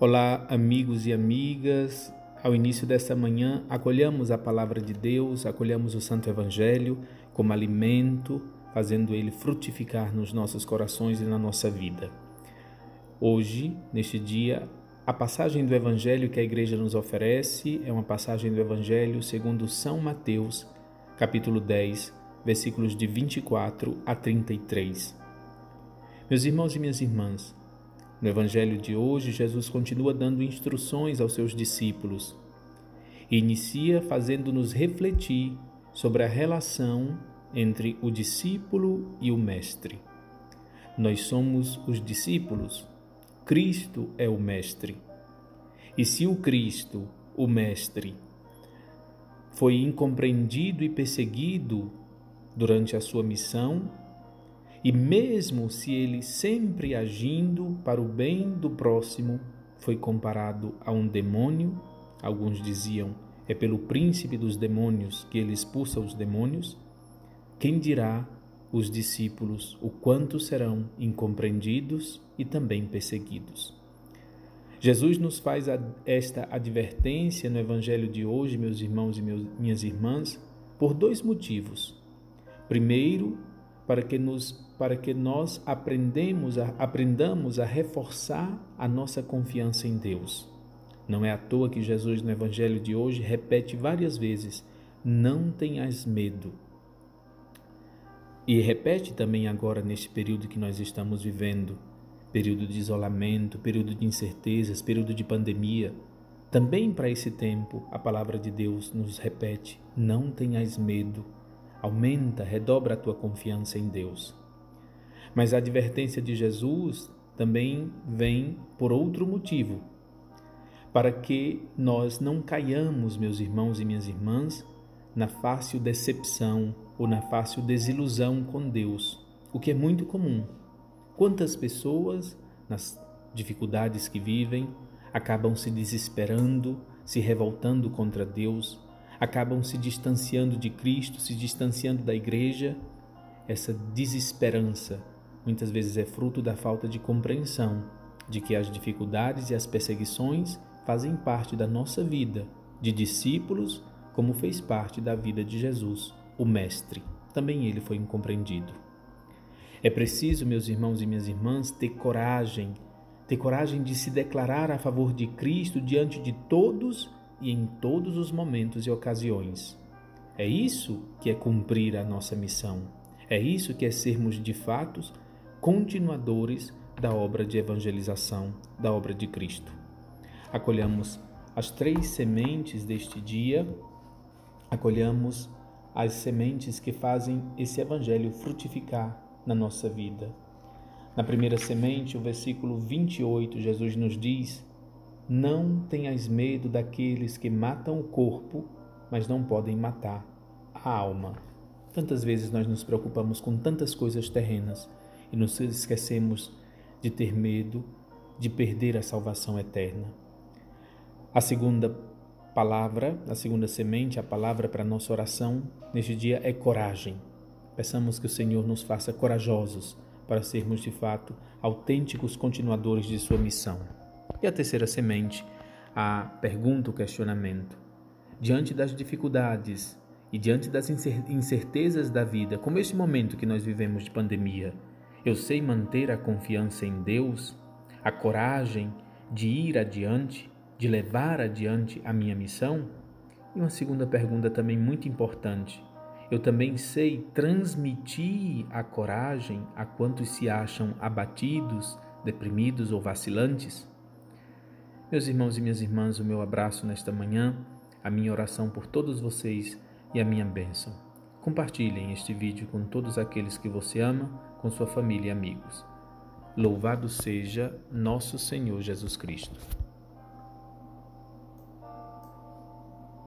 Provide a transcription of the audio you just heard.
Olá, amigos e amigas. Ao início desta manhã, acolhamos a palavra de Deus, acolhamos o Santo Evangelho como alimento, fazendo ele frutificar nos nossos corações e na nossa vida. Hoje, neste dia, a passagem do Evangelho que a Igreja nos oferece é uma passagem do Evangelho segundo São Mateus, capítulo 10, versículos de 24 a 33. Meus irmãos e minhas irmãs, no Evangelho de hoje, Jesus continua dando instruções aos seus discípulos e inicia fazendo-nos refletir sobre a relação entre o discípulo e o mestre. Nós somos os discípulos, Cristo é o mestre. E se o Cristo, o mestre, foi incompreendido e perseguido durante a sua missão, e mesmo se ele sempre agindo para o bem do próximo, foi comparado a um demônio, alguns diziam, é pelo príncipe dos demônios que ele expulsa os demônios, quem dirá os discípulos o quanto serão incompreendidos e também perseguidos? Jesus nos faz esta advertência no Evangelho de hoje, meus irmãos e minhas irmãs, por dois motivos. Primeiro, para que nós aprendamos a reforçar a nossa confiança em Deus. Não é à toa que Jesus no Evangelho de hoje repete várias vezes, não tenhas medo. E repete também agora neste período que nós estamos vivendo, período de isolamento, período de incertezas, período de pandemia. Também para esse tempo a palavra de Deus nos repete, não tenhas medo. Aumenta, redobra a tua confiança em Deus. Mas a advertência de Jesus também vem por outro motivo, para que nós não caiamos, meus irmãos e minhas irmãs, na fácil decepção ou na fácil desilusão com Deus, o que é muito comum. Quantas pessoas, nas dificuldades que vivem, acabam se desesperando, se revoltando contra Deus, acabam se distanciando de Cristo, se distanciando da igreja. Essa desesperança muitas vezes é fruto da falta de compreensão de que as dificuldades e as perseguições fazem parte da nossa vida de discípulos, como fez parte da vida de Jesus, o Mestre. Também ele foi incompreendido. É preciso, meus irmãos e minhas irmãs, ter coragem de se declarar a favor de Cristo diante de todos e em todos os momentos e ocasiões. É isso que é cumprir a nossa missão. É isso que é sermos de fato continuadores da obra de evangelização, da obra de Cristo. Acolhamos as 3 sementes deste dia, acolhamos as sementes que fazem esse evangelho frutificar na nossa vida. Na primeira semente, o versículo 28, Jesus nos diz: não tenhas medo daqueles que matam o corpo, mas não podem matar a alma. Tantas vezes nós nos preocupamos com tantas coisas terrenas e nos esquecemos de ter medo de perder a salvação eterna. A segunda palavra, a segunda semente, a palavra para a nossa oração neste dia é coragem. Peçamos que o Senhor nos faça corajosos para sermos de fato autênticos continuadores de sua missão. E a terceira semente, a pergunta, o questionamento. Diante das dificuldades e diante das incertezas da vida, como este momento que nós vivemos de pandemia, eu sei manter a confiança em Deus, a coragem de ir adiante, de levar adiante a minha missão? E uma segunda pergunta também muito importante. Eu também sei transmitir a coragem a quantos se acham abatidos, deprimidos ou vacilantes? Meus irmãos e minhas irmãs, o meu abraço nesta manhã, a minha oração por todos vocês e a minha bênção. Compartilhem este vídeo com todos aqueles que você ama, com sua família e amigos. Louvado seja nosso Senhor Jesus Cristo.